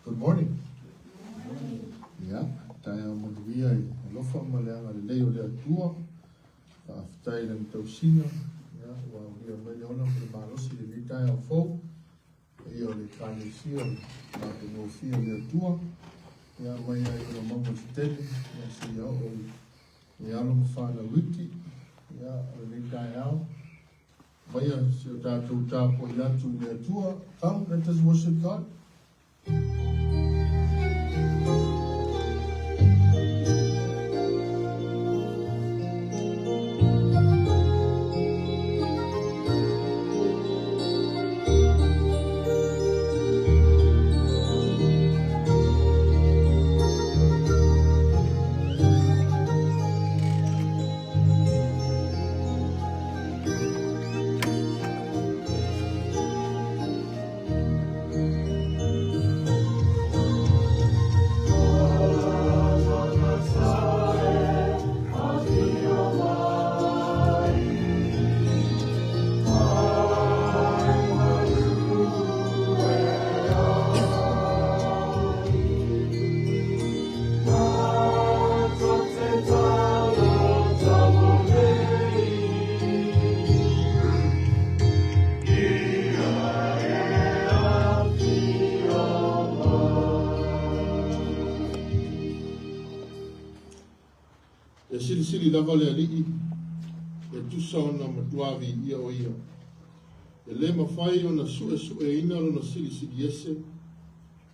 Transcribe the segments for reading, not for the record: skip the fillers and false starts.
Good morning. Yeah, tayo manuia Alofa maleanga le leo le atua. Aftai le tausina. Yeah, wa ia mai ona le malosi le tayo fo. Io le kanisia ma te no fia le atua. Yeah, mai ai ona mama tele. Yeah, si ya o. Yeah, alo mfana wiki. Yeah, le tayo. Mai si o tatou tapo ia tu le atua. Come, let us worship God. Sili lava le alii e tusa ona matuavi ia o ia. E le mawhai ona sue ina lona sili ese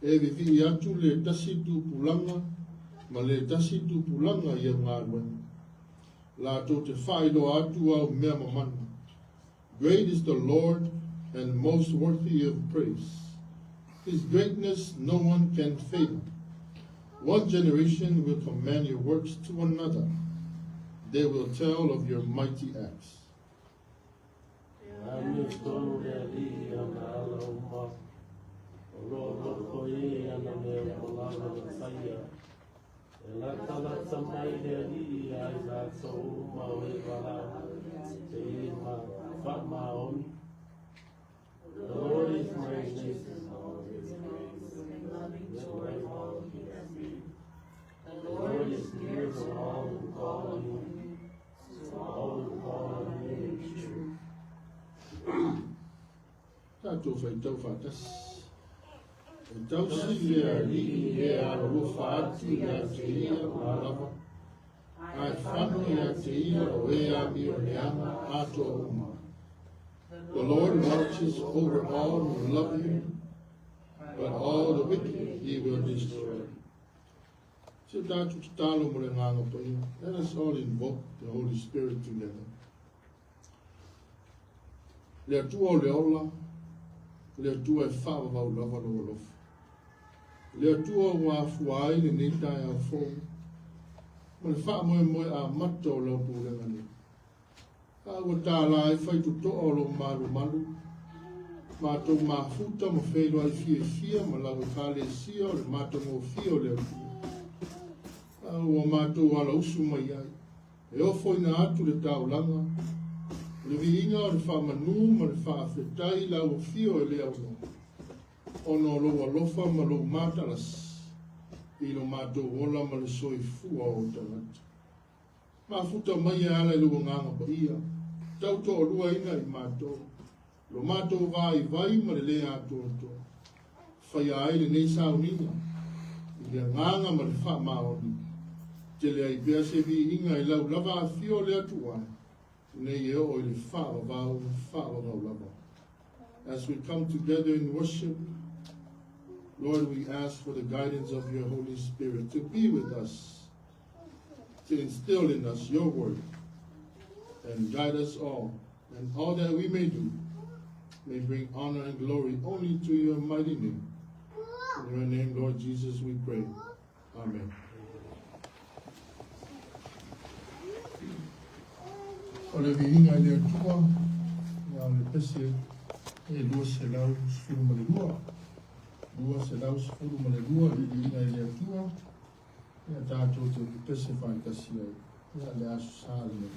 e vivi atu le tasi tupulanga ma le tasi tupulanga ia ngā ruenga. La to te whailo atu au mea mamana. Great is the Lord and most worthy of praise. His greatness no one can fail. One generation will command your works to another. They will tell of your mighty acts. The Lord is gracious. The Lord is near to all who call on him. Tātou whai tau whātas. E tau si lea li e Alofa atu ia te ia o Alofa. Ai whanu ia te ia o e a mi o neanga ato o uma. The Lord watches over all who love him, but all the wicked he will destroy. So tātou te tālo mo le nganga pai. Let us all invoke the Holy Spirit together. Le atua o le ola, le atua e whawawau lava lo alofa. Le atua o a fuai le netai a fō. Ma le wha moe a mato lau pūlenga ni. A ua tā la e whai tu toa lo malu. Mātou mā futa ma whelo ai fia ma lau e kāle sia o le mātou mō fia o le atua. A ua mātou ala usu mai ai. E ofo ina atu le taulanga. Le viinga o le whamanu ma le whaafetai lau o fio e lea uno. Ono lo alofa ma lo mātalas. I lo mātou ola ma le soi fua o tangat. Mā futa mai ala i lo nganga pa ia. Tau to o lua ina i mātou. Lo mātou vai ma le lea ato ato. Whai ai le nei saunina. I le nganga ma le wha maoni. Te lea i bea se viinga i lau lava a fio le atuai. As we come together in worship, Lord, we ask for the guidance of your Holy Spirit to be with us, to instill in us your word, and guide us all, and all that we may do may bring honor and glory only to your mighty name. In your name, Lord Jesus, we pray. Amen. O le viinga le atua, ia o le pese e lua se lau sifuru ma le lua. Lua se lau sifuru ma le lua, le viinga le atua, ia tātou te pese whaitasi ai, ia le asu sāle.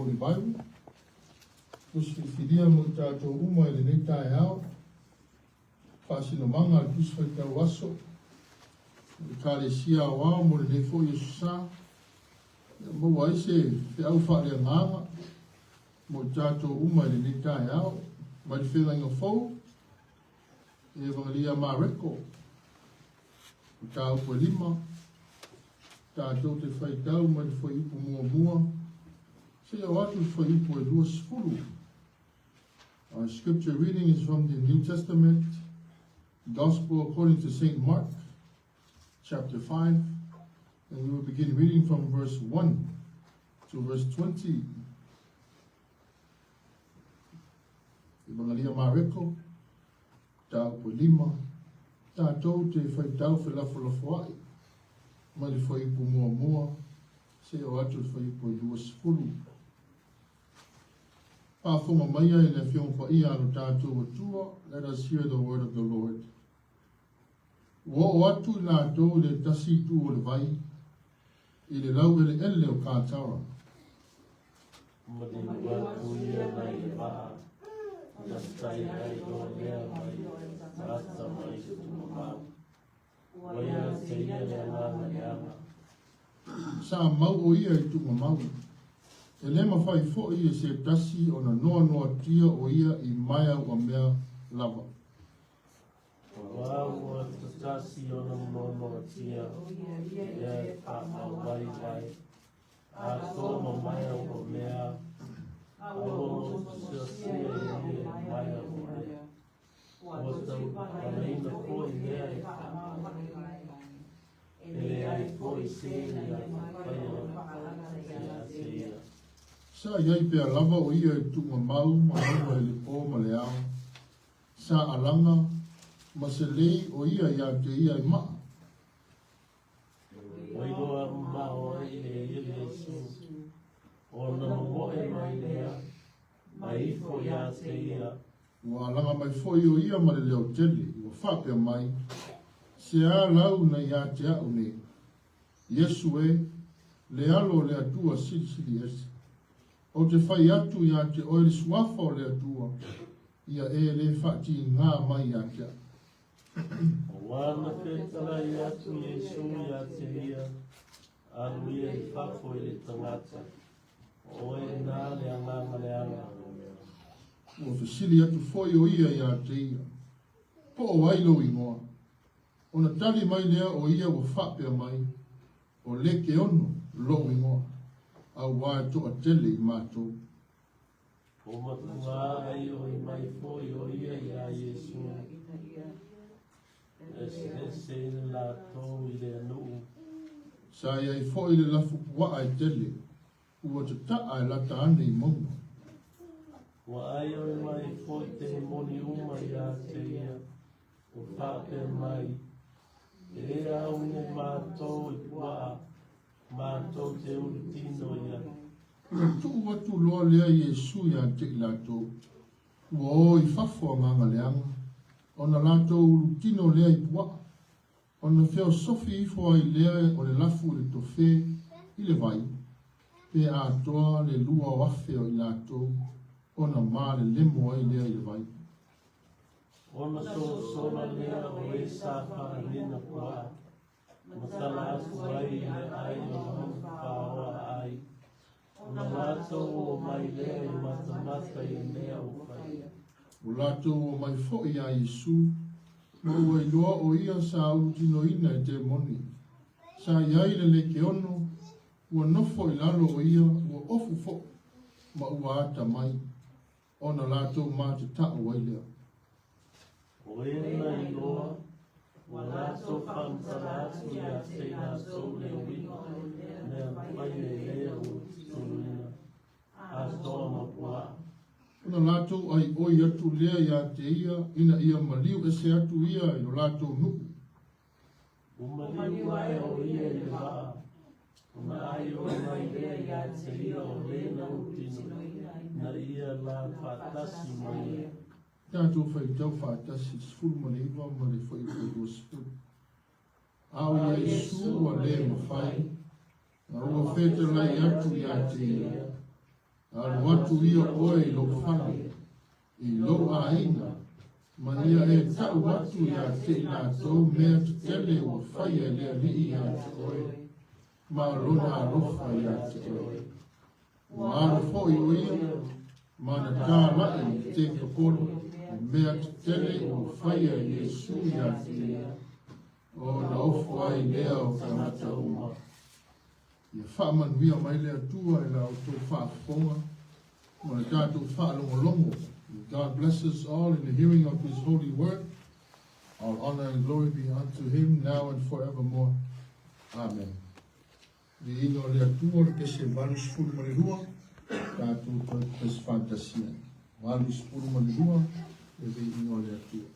Holy Bible. Tusfifidia mo tātou uma ele nei tae ao. Whāsinomanga al tuswhai tau aso. Kāre sia wā mo le nei fo Yesu sā. Mo waise te au whālea ngāma. Mo tātou uma ele nei tae ao. Mai whenga inga fau. E vangalia mā reko. Tā upo lima. Tātou te whai tau mai te whai upo mua mua. Se au atu whai upo e lua sifuru. Our scripture reading is from the New Testament, Gospel according to St. Mark, chapter 5, and we will begin reading from verse 1 to verse 20. Evangelia Mareko, tau po lima, tātou te whai tau whelafo ai, mai le whai ipu mua mua, se o atu whai ipu e lua sifuru. Pāwhunga maia I le whiong wha ia anu tātou atua, let us hear the word of the Lord. Wa o atu I nātou le tasi tu o le vai, I le lau ele ele o kātawa. Mati watu ia mai wā, nastai ai o lea mai, rasa mai tukumau. Waya se ia le lama leama. Sa mau o ia I tunga mau. E le mawhai fo I se tasi o na noa noa tia o ia I maia ua mea lava. Wāua tasi o na noa noa tia, e wha wai wai. A tōma maia o mea, a o sia I maia o mea. O tau aleina ko I mea e wha. E ai ko I se I a whaia se ia. Sa iai pea lava o ia I tunga mau, ma hua I le pō ma le ao. Sa alanga, ma se lei o ia ia te ia I maa. Wairoa mao I le Yesu, o na moe mai lea, mai fo ia te ia. Ua alanga mai foi o ia ma le leo tele, ua whapea mai. Se a lau na ia te au ne. Yesu e, le alo le atua sili esi. O te whai atu ia te oere suafa o le atua, ia e le whati ngā mai ia te. Wana whetara I atu Yesu ia te ia, alu ia I whafo I le tangata. O e nā le anganga le anga. Ua whasili atu foi o ia te ia. Po o ailo I ngoa. O na tali mai lea o ia ua whapea mai, o leke ono lo I ngoa. Au wā toa tele I mātou. O matunga ai o I mai foi o ia ia Yesu. Se la tō I le anu. Sa iai foi le lafu pua ai tele, ua te taa e lata ane I maunga. Wa ai o mai foi te moni uma ia te ia. O whape mai. E au ne mātou I pua. Mātou te urutino ia. Tu watu loa lea Yesu ia te I lātou. Ua o I whafo nganga leanga. O na lātou urutino lea I pua. O na whio sofi I fua I lea o le lafu le tofe I le vai. Pe a toa le lua wafe o I lātou. O na mā le lemo ai lea I le vai. O na sona lea o e sāwha nina pua. Matala atu ai le ai o whaoa ai. O na mātou o mai lea I matamata I mea o whai. O lātou o mai fo I a Yesu. Mo ua I loa o ia sa urutino ina e te moni. Sa iai le leke ono. Ua nofo I lalo o ia. Ua ofu fo. Ma ua ata mai. O na lātou mā te ta o wailea. O e na I loa. Wa lātou whamtara atu ia te nā tau le wino. Nea pai e lea o turuina. A toa mapua. Ona lātou ai oi atu lea ia te ia. Ina ia maliu ese atu ia I o lātou nuku. Umaliu ai o ia I le waa. Una ai o mai lea ia te ia o lena utino. Na ia la whatasi mai ia. Tātou whai tau whātasi sifuru ma le iwa ma le whai kua sifuru. Au Yesu a le mawhai. Na ua whetara I atu ia te ia. Alo watu ia oe lo whanu. I lo a ina. Ma ia e tau watu ia te nā tau mea tu tele o whaia lea li ia te oe. Ma rona alofa ia te oe. O aro fo i o ia. Ma na tā lai te kapolo. Mea tu tele o whaia Yesu ia te ia. O na ofu ai lea o kamata uma. Ia whaamanuia mai lea tua e la o tō whaafonga. Ma na tātou whaalongolongo. God bless us all in the hearing of his holy word. All honor and glory be unto him now and forevermore. Amen. Vi ino lea tua le kese valus fulu manirua. Tātou toi pes fantasia. Valus fulu manirua. E vi ino lea tua.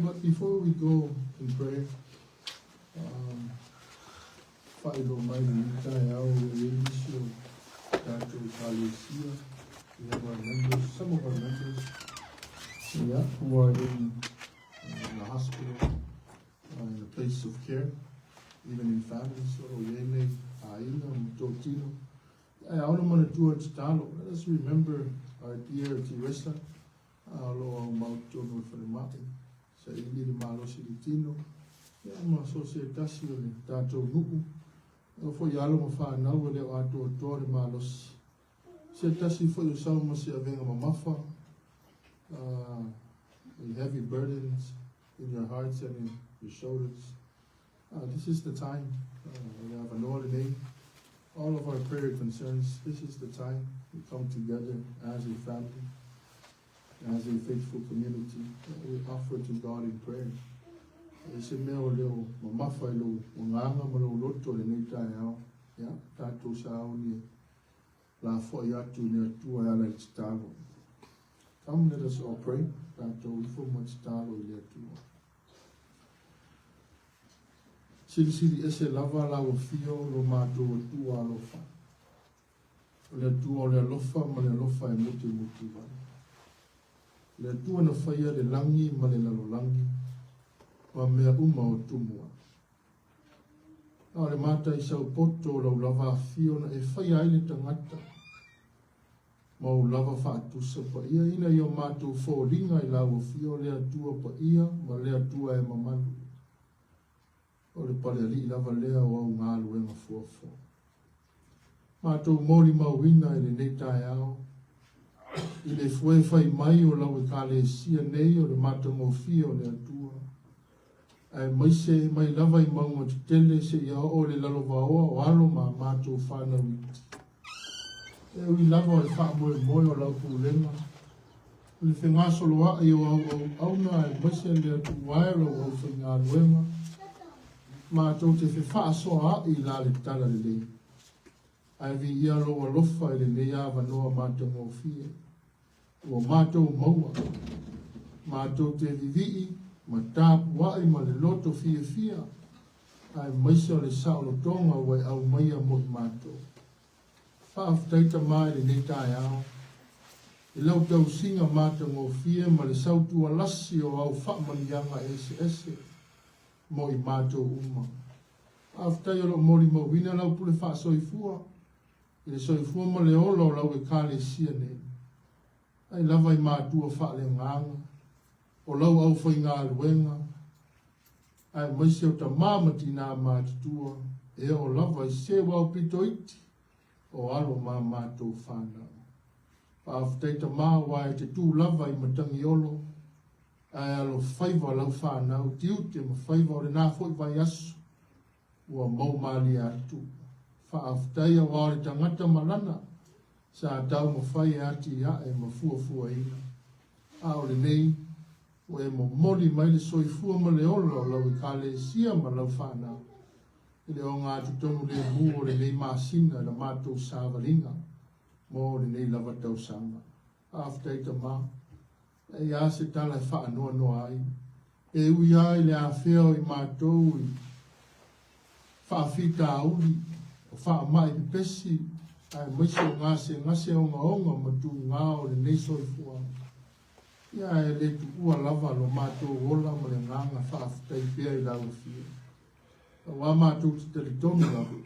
But before we go in prayer, we have our members, some of our members, who are in the hospital, in a place of care, even in families. So, let us remember our dear Teresa. Alo mau tono whanemate, sa ili ni malo silitino, ma societasi o ni tātou nuku, o fo i alo ma whanau leo ato o tōre malos. Se tasi fo i usau ma se avenga ma mafa, heavy burdens in your hearts and in your shoulders. This is the time. We have an order name all of our prayer concerns, this is the time we come together as a family, as a faithful community, that we offer to God in prayer. Se mea leo, mawhai lo, nganga ma lo loto le nei tai ao, ya, tātou sa au ni, la fwoi atu ni atua ala i titalo. Come, let us all pray, tātou ifo mo titalo i le atua. Sili ese lava la o fio lo mātou atua alofa. Le atua o le alofa ma le alofa e muti muti vana. Le atua na whaia le langi ma le lalo langi. Ma mea uma o tumua. Nā le mata i sau poto lau lava fio na e whai aile tangata. Ma o lava whaatusa pa ia ina i o mātou fōringa i lau o fio le atua pa ia ma le atua e mamanu. O le pale ali lava lea o au ngā luenga fuafo. Mātou mori mauina i le netai ao. I le fue whai mai o lau e kāle sia nei o le mātou mo fio le atua. Ai maise mai lava I maunga te tele se ia o le lalo vaoa o alo ma mātou whana witi. E ui lava o le wha moe moe o lau pūlenga. Le whengaso loa I o au na ai maise le atu waero o whenga luenga. Mātou te wha soa I la le tala le lei. Ai vi ia loa lofa I le lea wanoa mātou ngō fie. O mātou maua. Mātou te vivii. Ma tāpu wai ma le loto fia fia, ai maise o le sao tonga wai au maia mo I mātou. Whaaftaita mai le netai ao. I lau tau singa mātou ngō fia ma le sau tua lasi o au whaamanianga ese mo I mātou uma. Whaaftai o lo mori mawina lau pule wha soifua. I le soifua ma le olo lau e kāle sia nei. Ai lava I mātua wha le nganga. O lau au whai ngā luenga, ai maise o ta māmati nā mātutua, e o lava I se wau pito iti, o alo mā mātou whānau. Whaaftaita mā wai te tū lava I matangi olo, ai alo whaiva lau whānau, ti ute ma whaiva o le nā whoi vai asu, ua mau māli atu. Whaaftaia wā le tangata malana, sa tau ma whai ati ia e ma fuafua ina. A o le nei, o e mo moli mai le soifua ma le olo lau I kāle sia ma lau whānau. I le o ngā tutonu le mu o le nei māsina la mātou sāwalinga mo le nei lava tau sanga. Aftaita mā, e a se tala e whaanoa noa ai. E ui ai le a whio I mātou I whaafita auli, o whaamai pipesi, ai maise o ngase o onga ma tu ngā o le nei soifua. Ia e le tu ua lava lo mātou ola ma le nganga whaaftai pia I lau fia. Wa mātou te teritonu lava,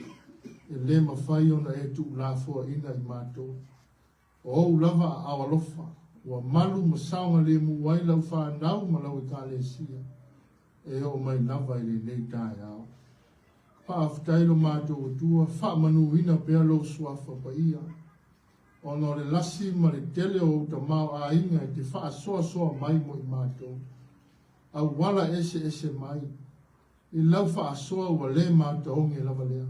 e le mawhai ona e tu la fua ina I mātou. O lava a Alofa, wa malu ma saunga le muwai lau whanau ma lau I kāle sia. E o mai lava I le nei tai ao. Whaaftai lo mātou tua, whaamanu ina pia lo suafa pa ia. Ono le lasi ma le tele o ta mau a inga e te wha soa mai mo I mātou. Au wala ese mai. I lau wha soa wa le mātou nge lava lea.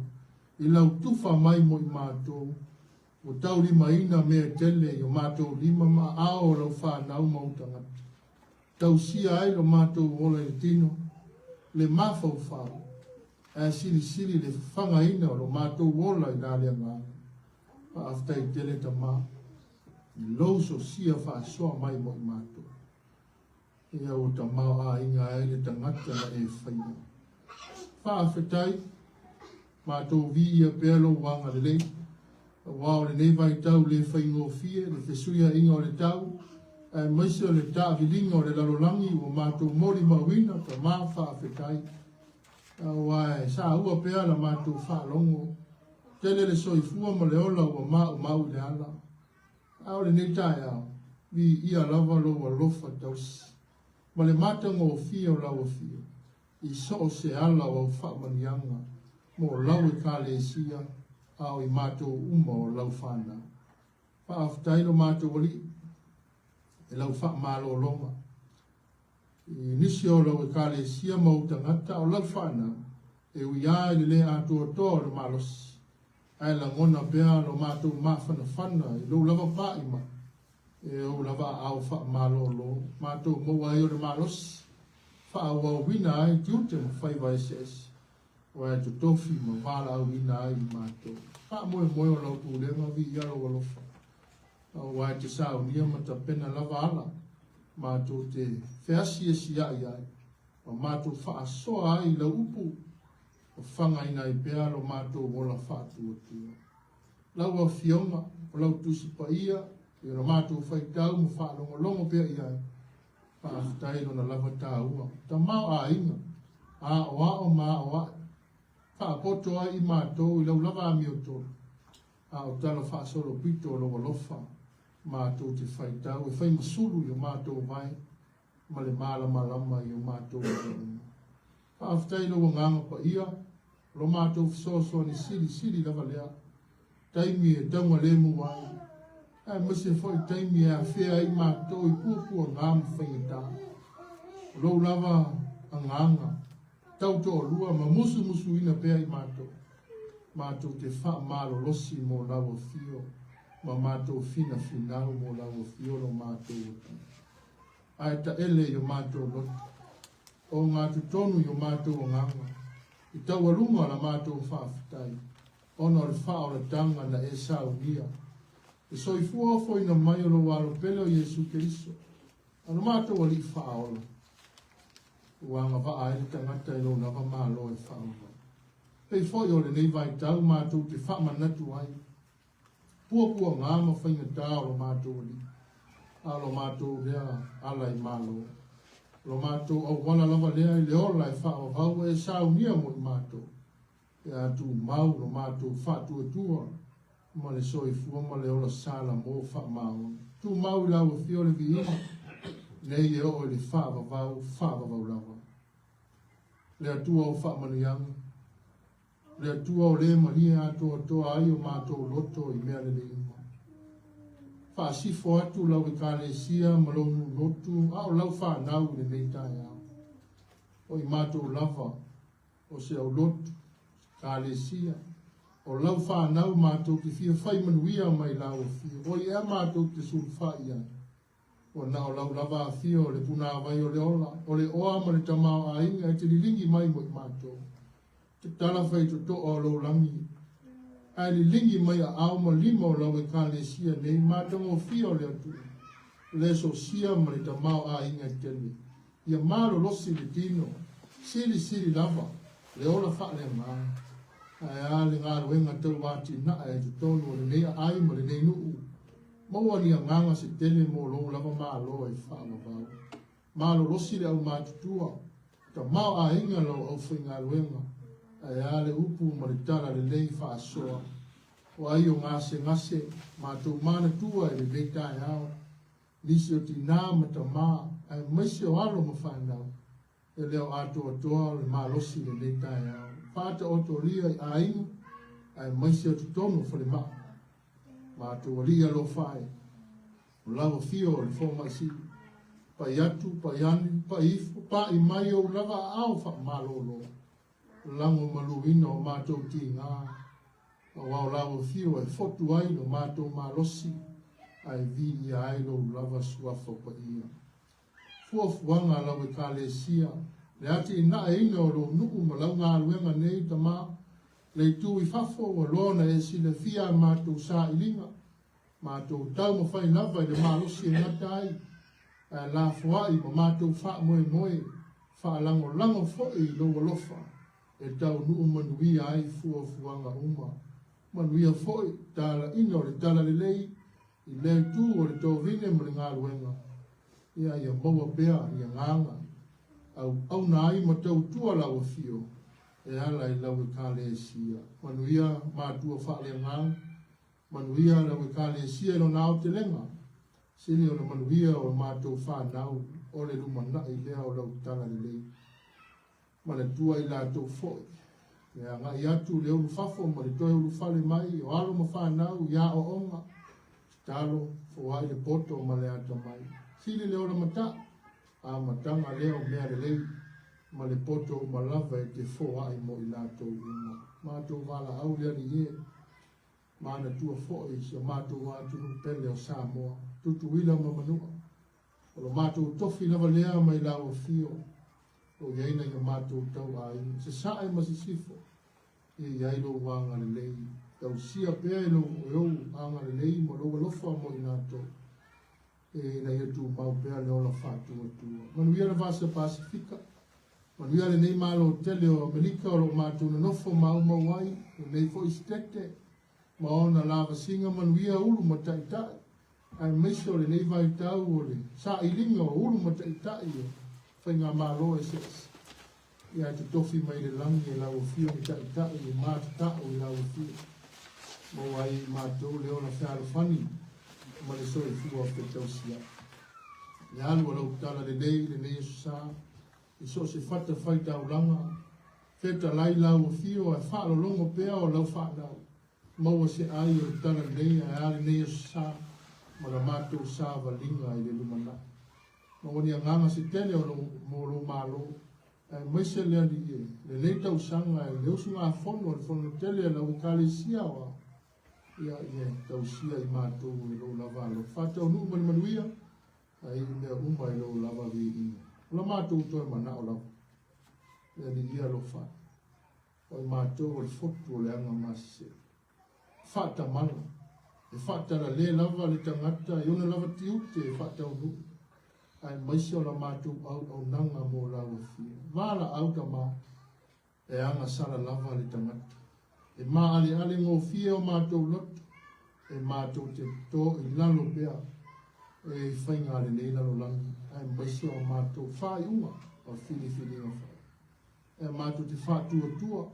I lau tufa mai mo I mātou. O tau lima ina mea tele I o mātou lima ma ao lau wha nau mautangata. Tau sia ai lo mātou ola I tino. Le mafau whao. E sili le whanga ina o lo mātou ola I nālea ngā. Aftai tele ta mā, I louso sia wha soa mai mo I mātou. Ia o ta mā a inga e le tangata na e whaia. Whaafetai, mātou vi ia pēlo wanga le lei. Wao le nei vai tau le whaingo fie, le whesuia inga o le tau. E maise o le tā vilinga o le lalolangi o mātou mori mawina ta mā whaafetai. Wae, sa ua pēa la mātou whaalongo. Tele le soifua ma le ola ua mau le ala. Ao le nei tai ao, vi ia lava lo wa lofa tausi. Ma le mata ngō fia o lau fia. I so se ala o whaamanianga. Mo lau e kāle sia, ao I mātou uma o lau whāna. Whaaftai lo mātou wali, e lau whaamalo longa. I nisi o lau e kāle sia mautangata o lau whāna. E ui ai le atua toa le malosi. ai la ngona bea lo mātou mawhana i lo lava pai ma e o lava au wha malolo mātou moa e o le malos wha au wina ai tiute ma whai vai ses o e tu tofi ma wala au wina ai mātou wha moe o lau kulenga vi iaro walofa o e te sao nia ma ta pena lava ala mātou te whiasi e si ai ai o mātou wha soa ai la upu o whanga ina i pēa lo mātou wola whātua tua. Lau a fionga, o lau tusi pa ia, i o mātou whaitau mo whālongo longo pēa iai, whaafutai no na lava tāua. Ta mau a inga, a o mā o a, whaapoto ai i mātou i lau lava a mioto, a o tala whaasolo pito lo walofa, mātou te whaitau, e whai masulu i o mātou vai, ma le māla malama i o mātou whaafutai lo nganga pa ia, lo mātou fisoso ni siri lava lea, taimi e taunga le muai, ai mase foi taimi e a whea i mātou i pūpua ngāmu whaingata, lo lava a nganga, tau to o lua ma musu ina pēa i mātou te wha mālo losi mō lawa fio, ma mātou fina finau mō lawa fio lo mātou. Ai ta ele i o mātou lotu, o ngā tutonu i o mātou o nganga, i tau alunga la mātou whaafitai, ono le wha o le tanga na e sa unia. E so i fua ofo ina mai o lo walo pele o Jesu Keriso, ano mātou ali wha ola. Uanga wa aere tangata i lo lava mālo e wha ola. Pei foi o le nei vai tau mātou te wha manatu ai. Pua ngāma whainga tā o lo mātou ali. A lo mātou rea ala i mālo. Lo mātou au wana lava lea i leola e wha o hau e sa unia mo i mātou. E atu mau lo mātou wha tua. Ma le soi fua ma leola sala mo wha mau. Tu mau i lau e fio le vi ina. Nei e o le wha vavau lava. Le atua o wha manuianga. Le atua o le maria atua toa ai o mātou loto i mea le inga. Whaasifo atu lau e kālesia ma lau lotu, au lau whanau le nei tai au. O i mātou lava, o se au lotu, kālesia. O lau whanau mātou ki fia whai manuia mai lau fia. O i ea mātou te sul whai ai. O na o lau lava a fia o le puna vai o le ola. O le oa ma le tamau a inga e te lilingi mai mo i mātou. Te tala whai to to o lau langi. Ai li lingi mai a au ma lima o lau e kālesia nei mātango fia o le atu. Le so sia ma le tamau a inga tele. Ia māro losi le tino. Siri lava. Le ola wha le maa. Ai a le ngā ruenga tau wāti na e tu tonu o le nei ai ma le nei nuu. Maua ni a nganga se tele mo lo lava maa lo e wha ma vau. Mālo losi le au mātutua. Ta mau a inga lo au whi ngā ruenga. Ai a le upu ma le tala le lei wha asoa. O ai o ngase, mātou mana tua e le veitai au. Nisi o ti nā ma ta maa, ai maise o alo ma whanau. E leo ato atoa le maa losi le veitai au. Whata o to ria i ainu, ai maise o tutono whale maa. Mātou o ria lo whae. O lawa fio o le fōma si. Pa iatu, pa iani, pa ifu, pa i mai o lava au wha malolo. Lango maluina o mātou ti ngā. O wau lawa fio e fotu ai no mātou malosi. Ai vi i ai lo lava suafo pa ia. Fuafuanga lawa e kālesia. Le ati ina e ina o lo nuku ma lau ngā luenga nei ta mā. Le tu i fafo o lona e si le fia mātou sa ilinga. Mātou tau ma whai lava i le malosi e ngata ai. Ai la fuai ma mātou wha moe. Wha lango foi lo walofa. E tau nuu manuia ai fuafuanga uma. Manuia foi, tala ina o le tala le lei, i lei tu o le tau vine ma le ngā ruenga. Ia maua pea, ia nganga. Au nai ma tau tua lau fio, e ala i lau e kālesia. Manuia mātua whaale nganga, manuia lau e kālesia ilo nao te lenga. Sili o le manuia o mātou whanau, o le lumana i lea o lau tala le lei. Ma le tua i lātou foi. Ia ngā i atu le ulu fafo, ma le toi ulu fale mai, o alo ma whanau, ia o onga. Talo, fōai le poto ma le ata mai. Sili le ola mata, a matanga leo mea le lei, ma le poto ma lava e te fōai mo i lātou uma. Mātou wala au lea ni e, Mana tua fo'i si o mātou atu pele o Samoa. Tutu ila mamanua. O lo mātou tofi lava lea mai lau o fio. O iaina i o mātou tau ai. Se sae masisifo. I iailo wanga le lei. Tau sia pea ilo o anga le lei mo lo lofa mo i nato. E na ia tu mau pea le ola fatu o tua. Manuia la vasa Pasifika. Manuia le nei malo tele o Mika o lo mātou na nofo mau mawai. O nei fo istete. Ma ona lava singa manuia ulu ma taitai. Ai meso le nei vai tau o le sa ilinga o ulu ma taitai o whainga malo e ses. Ia te tofi mai le langi e lau fio i taitai e mātu tau i lau fio. Mo ai mātou le ona whiaro whani ma le soi fua pe tau sia. Le alu o lau tala le nei sa i so se fata whai tau langa. Feta lai lau fio e whaalo longo pea o lau whanau. Maua se ai o tala nei a ale nei o sa ma la mātou sa valinga i le lumana. Maua ni anganga se tele o mo lo malo e maise le ali e le leita usanga e le usunga a fono le fono tele la ukale sia wa ia tau sia i mātou e lo lava lo fata o nu mani manuia a i mea umba e lo lava vi ina. La mātou toi mana o lau e ali ia lo fa o i mātou o le fotu o le anga masi fata mana, e fata la le lava le tangata, e ona lava tiute e fata o nu. Ai maisi o la mātou au nanga mo la wafia. Vala au ta ma, e anga sala lava le tangata. E ma ale ngō fia o mātou loto, e mātou te to i lalo pea, e whainga le le lalo langi. Ai maisi o mātou whai unga, o fili o whai. E mātou te whātua tua,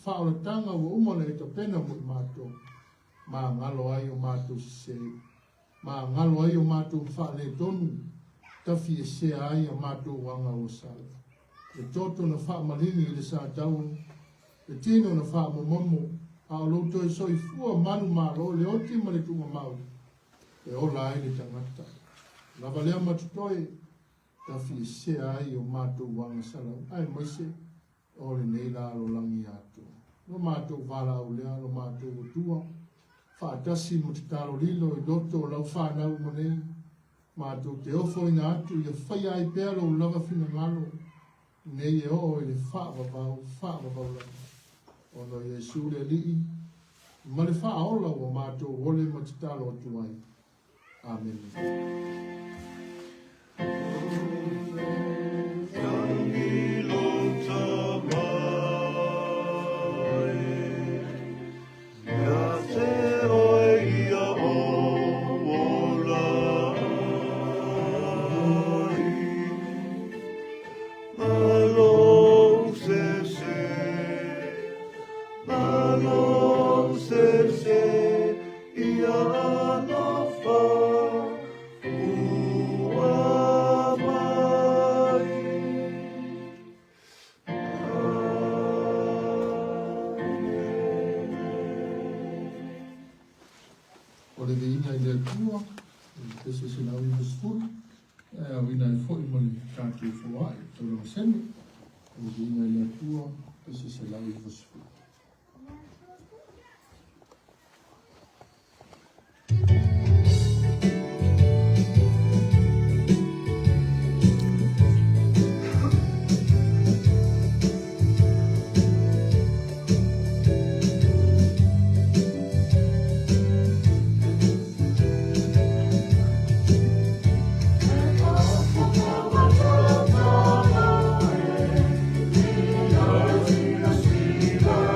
whaola tanga o umana e ta pena mo i mātou. Ma ngalo ai o mātou se, ma ngalo ai o mātou whaale tonu, tafi e se ai o mātou wanga o sala. E toto na wha malingi le sa tau, e tino na wha momomo, a o louto e soi fua manu malo, le oti ma le tunga mau, e ola ai le tangata. Lava lea matutoi, tafi e se ai o mātou wanga sala, ai maise, o le neila alo langi atu. No mātou wala au lea, no mātou o tua, whaatasi mo te taro lilo i loto o lau whanau mo nei. Mātou te ofo ina atu i a whai ai pēro o lava whina ngalo. Nei e o i le whaavavau lava. Ono Jesu le lii. Ma le whaaola o mātou ole mo te taro atu ai. Amen. O le veina i le atua, pese se lau i masfuru, o ina e fo i moni kātou fuai, tau rama sene, o le veina i le atua, pese se lau i masfuru. Viva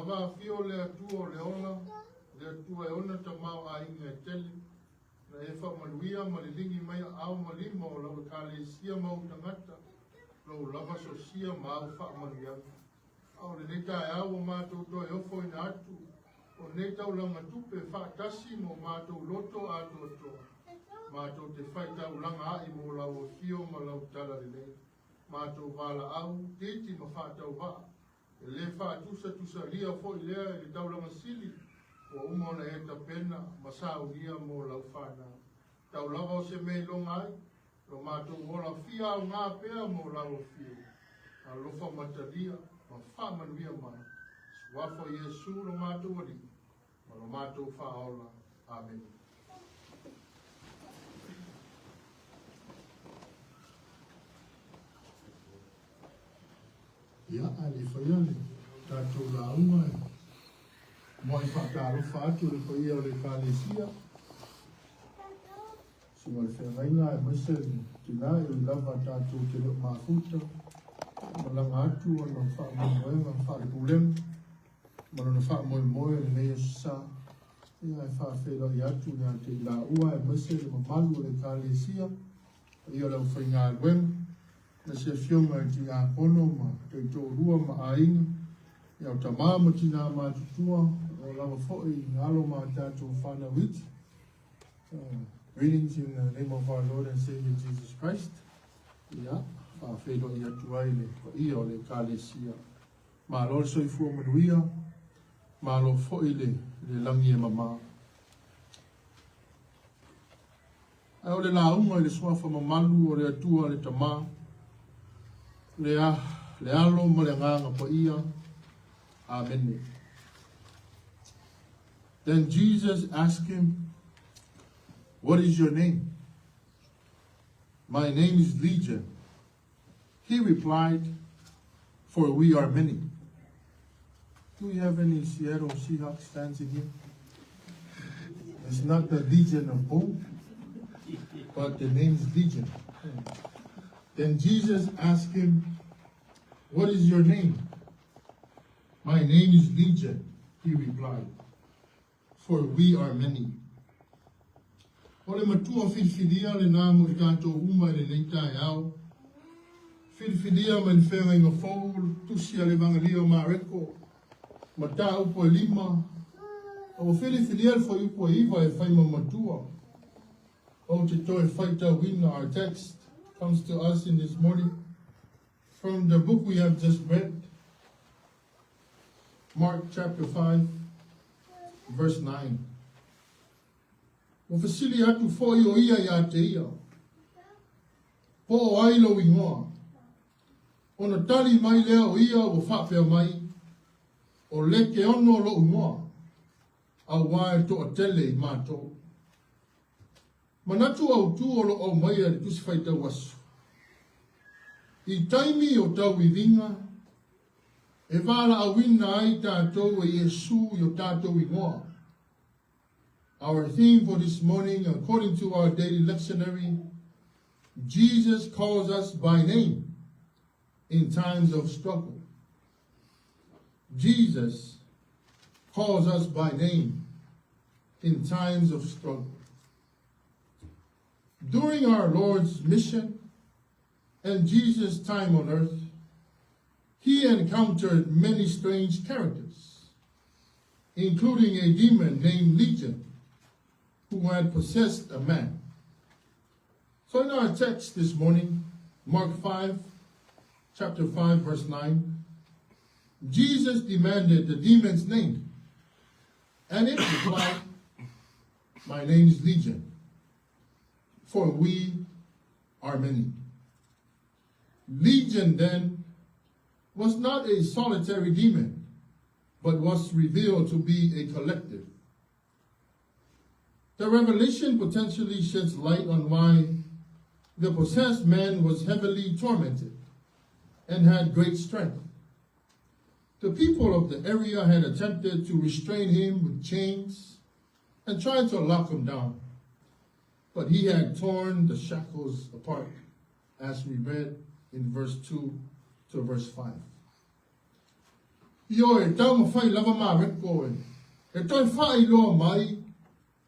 lava fio le tua le ola, le tua e ona tamau a inga tele, na e wha manuia ma le lingi mai au ma lima o lau kale sia mau tangata, lau lava so sia ma au wha manuia. Au le neta e au o mātou to e ofo ina atu, o neta u langa tupe wha tasi mo mātou loto ato toa. Mātou te whaita u langa ai mo lau o fio ma lau tala le nei. Mātou wala au, teti ma whātau wā. E le whātusa tusa lia fo i lea e le taulanga sili, o umona e ta pena, ma sao lia mo lau whāna. Taulawa o se mei longa ai, lo mātou wola fia au ngā pea mo lau o fio. Alofa matalia, ma whāmanuia mai. Wafo Yesu lo mātou wali, ma lo mātou whaola. Amen. Ia ale whaiale, tātou la unga e. Moi whakaro whātu le whaia o le kālesia. Singa le whengainga e mese tina e o lava tātou te leo māfuta. Malanga atu o na whaamoemoenga, whaarepulem. Malona whaamoemoe le nei sa. Ia e whaafela i atu ngā te la ua e mese le mamalu o le kālesia. Ia o lau whainga aluenga. Na se fionga e ti a kono ma te tō rua ma ainga. Ia o ta māma tina ma tutua o lava fo'i ngalo ma tātou whana witi. Greetings in the name of our Lord and Savior Jesus Christ. Ia, whawhedo i atu aile ko ia o le kālesia. Ma lor soi fua manuia, ma lo fo'i le langi e mama. Ai o le launga i le swafa mamalu o le atua le tamā. Le alo mo le nganga po ia. Amen. Then Jesus asked him, "What is your name?" "My name is Legion." He replied, "For we are many." Do we have any Seattle Seahawks fans in here? It's not the Legion of Boom, but the name is Legion. Then Jesus asked him, "What is your name?" "My name is Legion," he replied, "for we are many." O le matua whiwhiria le nā mo i tātou uma le neita e au. Whiwhiria man whenga inga whou, tusi a le vangalia ma reko, ma tā upo e lima. O whiwhiria le whai upo e iwa e whaima matua. O te toi whaita wina, our text comes to us in this morning from the book we have just read, Mark chapter 5, verse 9. O fasili atu foi o ia ia te ia. Po o ailo ingoa. O na tali mai lea o ia o whapea mai. O leke ono lo ungoa. A wae to a tele i mātou. Manatu au tu o lo au mai e tusi whaita wasu. I taimi o tau i vinga, e wala a wina ai tātou e Yesu i o tātou i ngoa. Our theme for this morning, according to our daily lectionary, Jesus calls us by name in times of struggle. Jesus calls us by name in times of struggle. During our Lord's mission and Jesus' time on earth, he encountered many strange characters, including a demon named Legion, who had possessed a man. So in our text this morning, Mark 5, chapter 5, verse 9, Jesus demanded the demon's name, and it replied, "My name is Legion, for we are many." Legion then was not a solitary demon, but was revealed to be a collective. The revelation potentially sheds light on why the possessed man was heavily tormented and had great strength. The people of the area had attempted to restrain him with chains and tried to lock him down, but he had torn the shackles apart, as we read in verse 2 to verse 5. Io e tau mawhai lava mā reko e. E toi whai loa mai.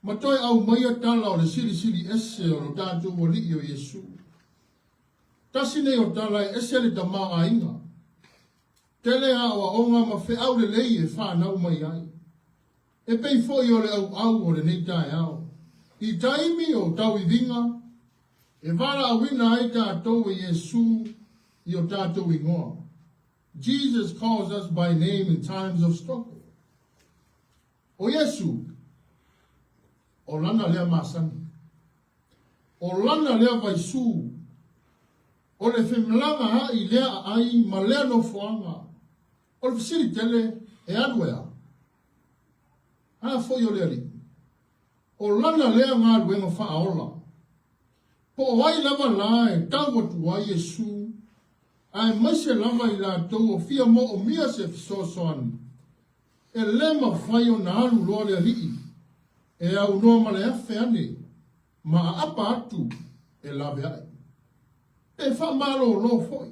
Ma toi au mai a tala o le sili ese o lo tātou o li o Yesu. Tasine o tala e ese le tamā a inga. Tele a o onga ma whi au le lei e whanau mai ai. E pei fo i o le au o le nei tae au. I taimi o tau I vinga. E vara a wina ai tātou e Yesu I o tātou I ngoa. Jesus calls us by name in times of struggle. O Yesu, o lana lea masani. O lana lea vaisu. O le whemlanga hai lea ai ma lea no fuanga. O le fisiri tele e aduea. Ha foi o lea li. O lana lea ngā luenga whaaola. Po o ai lava la e tau atu a Yesu. Ai maise lava I la tau o fia mo o mia se fisosoani. E lema whai o na alu loa lea li. E au noa ma le awhi ane. Ma a apa atu e lawe ai. E wha malo lo foi.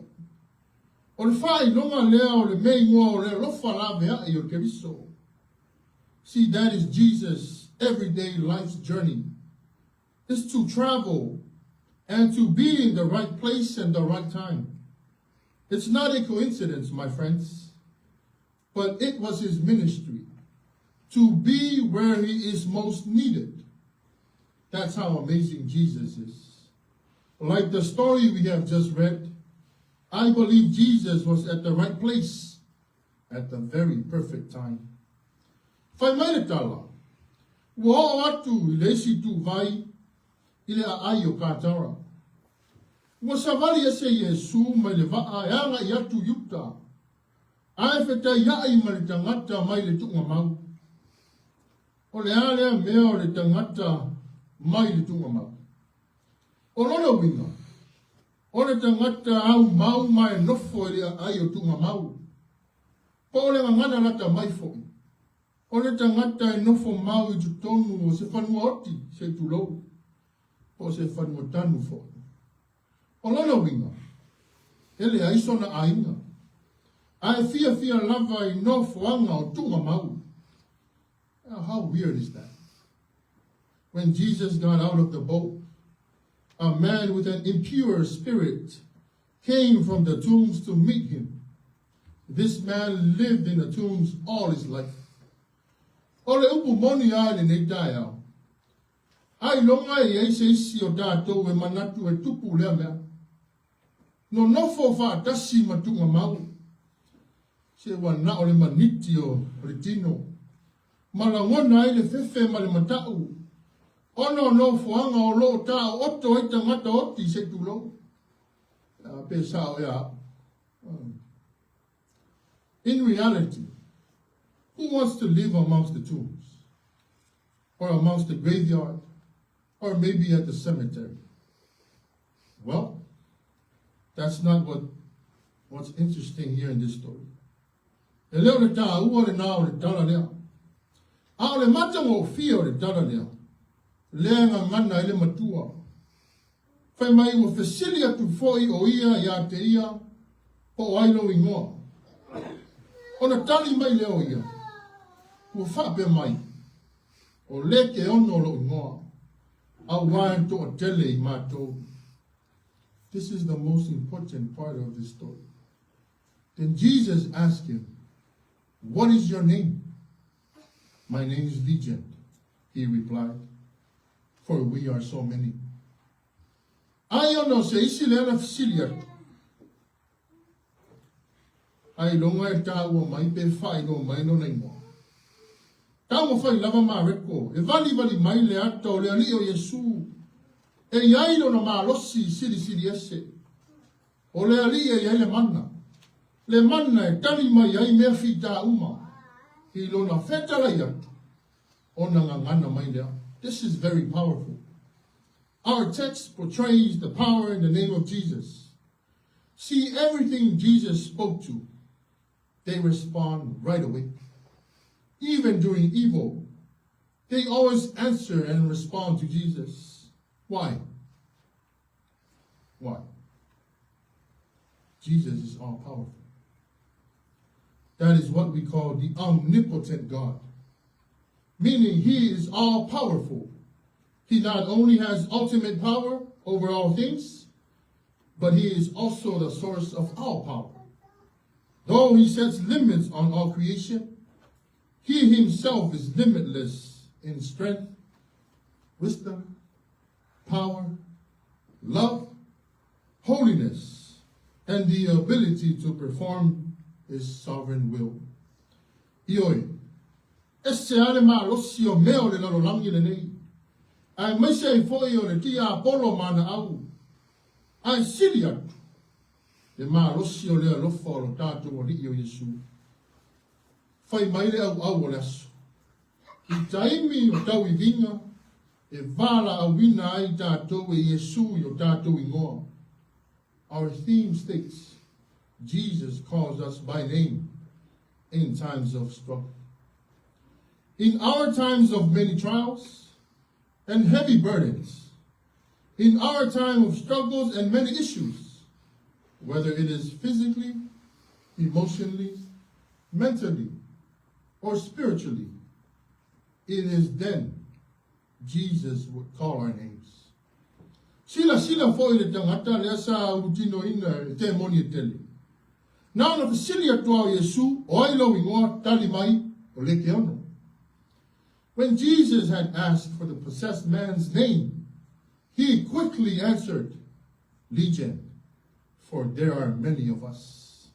O le whai longa lea o le mei ngoa o le lofa lawe ai o ke viso. See, that is Jesus' everyday life's journey. Is to travel and to be in the right place and the right time. It's not a coincidence, my friends, but it was his ministry to be where he is most needed. That's how amazing Jesus is. Like the story we have just read, I believe Jesus was at the right place at the very perfect time. Whai mai tala, ua atu I le si tu vai, I le ai o kātara. Ua savali ese Yesu mai le vaa e anga I atu yuta, ai wheta iai ma le tangata mai le tunga mau. O le alea mea o le tangata mai le tunga mau. O lona winga, o le tangata au mau mai nofo I le ai o tunga mau. Po o le ngana lata mai fo'i. O le tangata e nofo mau I tutonu o se whanua oti se tulou. O se whanua tanu fo'i. O lona winga, ele aisona ainga. Ai fia lava I nofo anga o tunga mau. Now, how weird is that? When Jesus got out of the boat, a man with an impure spirit came from the tombs to meet him. This man lived in the tombs all his life. Ole upu moni ale nei tae au. Ai longa e eise isi o tātou e manatu e tupu lea mea. No nofo whaatasi matunga mau. Se wana o le maniti o le tino. Malangona i le fefe ma le matau. Ono no fuanga o lo ta oto e tangata oti se tulo. Pe sao ea. In reality, who wants to live amongst the tombs? Or amongst the graveyard? Or maybe at the cemetery? Well, that's not what's interesting here in this story. E leo le ta ua le nao le tala lea. A le matango o fia o le tala lea. Lea ngana I le matua. Whai mai ua fesili atu foi o ia ia te ia po ailo ingoa. Ona tali mai leo ia. Ua whape mai. O leke ono lo ingoa. A wain to a tele I mato. This is the most important part of this story. Then Jesus asked him, "What is your name?" "My name is Legion," he replied, "for we are so many." Ai ono se isi lea fisilia. Ai longa e tā ua mai pe whai no mai no nei moa. Tā mo whai lava mā reko, e vali mai le ata o le ali o Yesu. E iai no na mā losi siri ese. O le ali e iai le mana. Le mana e tali mai ai mea whita uma. I lona whetala i atu. Ona ngangana mai lea. This is very powerful. Our text portrays the power in the name of Jesus. See, everything Jesus spoke to, they respond right away. Even during evil, they always answer and respond to Jesus. Why? Why? Jesus is all powerful. That is what we call the omnipotent God. Meaning he is all powerful. He not only has ultimate power over all things, but he is also the source of all power. Though he sets limits on all creation, he himself is limitless in strength, wisdom, power, love, holiness, and the ability to perform his sovereign will. Ioi, esse ale ma losio meo le lalo langi le nei. Ai maise foi o le tia Apollo mana au. Ai sili atu. Le ma losio le alofa o lo tātou o li o Yesu. Fai mai le au o le aso. I taimi o tau I vinga, e vala au wina ai tātou e Yesu I o tātou I ngoa. Our theme states, Jesus calls us by name in times of struggle. In our times of many trials and heavy burdens, in our time of struggles and many issues, whether it is physically, emotionally, mentally, or spiritually, it is then Jesus would call our names. Sila foi le tangata le asa utino ina te moni tele. Now na fasilia tua Yesu oilo ingoa tali mai o le ke ono. When Jesus had asked for the possessed man's name, he quickly answered, Legion, for there are many of us.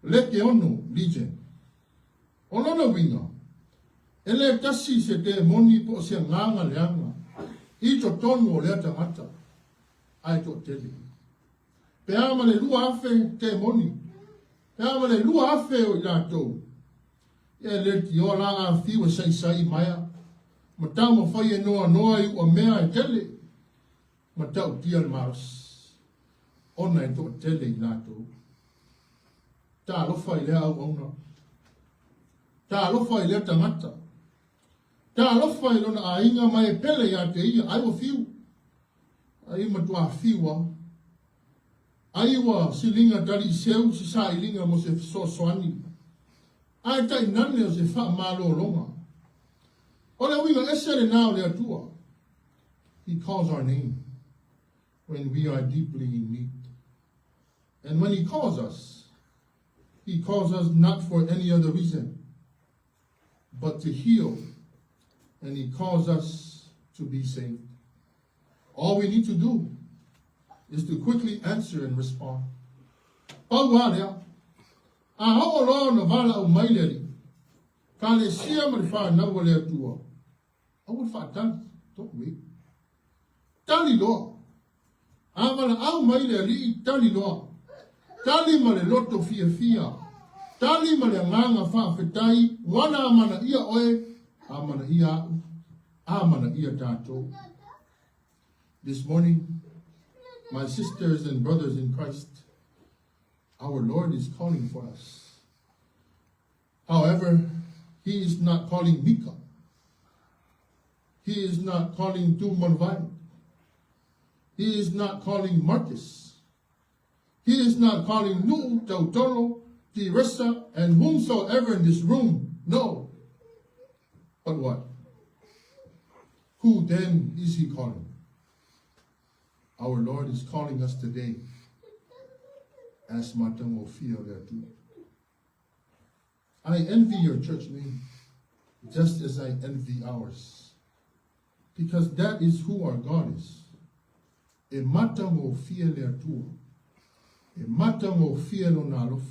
Leke ono, Legion. Onono winga. Ele tasi se te moni po se nganga leanga. I to tonu o lea tangata. Ai to tele. Pe ama le lua afe te moni. Pe ama le lua afe o ilatou. E le ti o la a fiwa sai maya. Matau ma fai e noa I o mea e tele. Matau tia le maras. Ona e to tele I latou. Ta alofa I lea au ona. Ta alofa I lea tangata. Ta alofa I lona a inga mai pele ya te ia. Ai wa fiu. Ai matua fiwa. Ai wa silinga tali seu si sa ilinga mo se so soani. Ai tai nane o se wha malo longa. Ole winga esere nao le atua. He calls our name when we are deeply in need. And when he calls us not for any other reason, but to heal. And he calls us to be saved. All we need to do is to quickly answer and respond. Paualea, a haolo na vala o maileri, ka le sia ma le wha naua le atua. Au le wha tali, toku e. Tali loa. A mana au maileri tali loa. Tali ma le loto fia. Tali ma le nganga wha fetai, wana mana ia oe, amana ia tato. This morning, my sisters and brothers in Christ, our Lord is calling for us. However, he is not calling Mika. He is not calling Dumonvai. He is not calling Marcus. He is not calling Nu, Tautoro, Teresa, and whomsoever in this room. No. But what? Who then is he calling? Our Lord is calling us today as Matango Fia Vertu. I envy your church name just as I envy ours. Because that is who our God is. E Matango Fia Vertu. E Matango Fia Lonalof.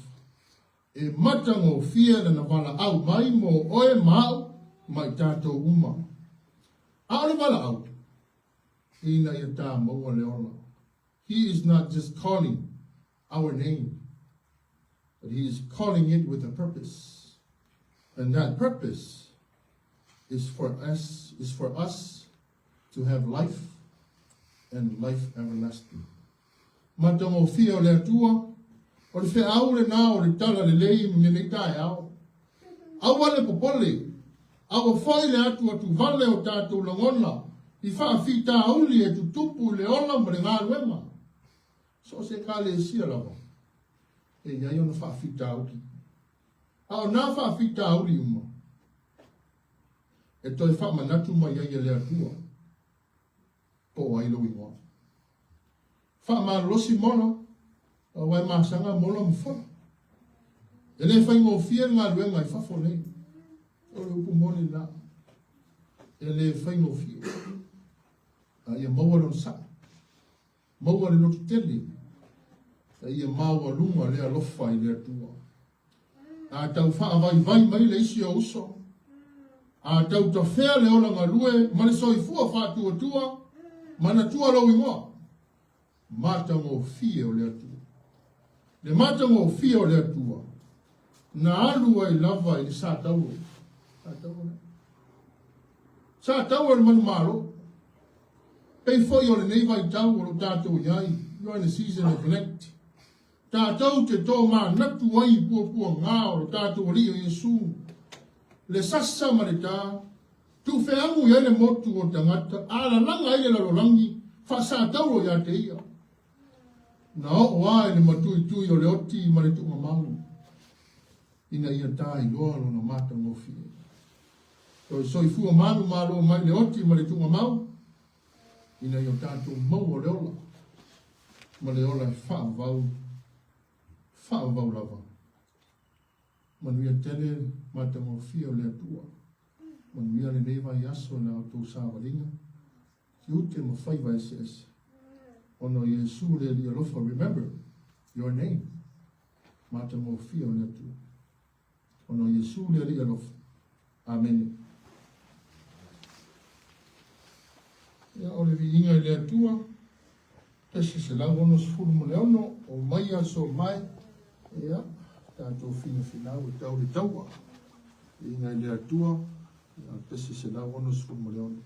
E Matango Fia Lanavala Au Maimo Oe Mau. Mai tato uma. Aole wala au. Ina yata maua leola. He is not just calling our name, but he is calling it with a purpose. And that purpose is for us to have life and life everlasting. Matamo fio le atua, o le fe aule na o le tala le lei mene tai au. Awale popole. Awa whai le atu vale o tātou langona, I whaafita auli e tutupu le ona mo le ngā luema. So se ka le sia lava. E iai ona whaafita auki. A o nā whaafita auri uma. E toi wha manatu mai ai e lea tua. Po ai lo ingoa. Wha ma losi mono. A wai masanga mono mwha. E le whai ngō fia ngā luenga i whafo nei. O le upu moni nā. E le whai ngō fia. A ia maua lon sa. Maua le lotu tele. A ia maua lunga le alofa i lea tua. A tau wha vai mai le isi o uso. A tau ta whea le ola ngā lue. Ma le soi fua wha tua tua. Mana tua lau ingoa. Mata ngō fia o lea tua. Le mata ngō fia o lea tua. Na alu ai lava i sa tau. Sa tau o le manu maro. Pei foi o le nei vai tau o lo tātou iai. You are in the season of connect. Tātou te tō mā natu ai pua ngā o lo tātou ri o Yesu. Le sasa ma le tā. Tu wheangu i le motu o tangata. Ala langa i le larolangi. Wha sa tau o ia te ia. Na o ai le matui tui o le oti ma le tunga maunu. Ina ia tā i loa no mata ngofi. O soi fua manu malo mai le oti ma le tunga mau. Ina ia tātou mau o le ola. Ma le ola e wha vau lava. Manuia tele mata ngofi o le atua. Manuia le neiva i aso na o tō sāwaringa. Ki ute ma whai vai ese. Ono Yesu le li alofa, remember your name. Mata ngofi o le atua. Ono Yesu le li alofa. Amen. Ia ole vi inga le atua. Tesi se lau ono sifuru mo le ono. O mai aso mai. Ia. Tātou finau e tau le taua. Inga le atua. Tesi se lau ono sifuru mo le ono.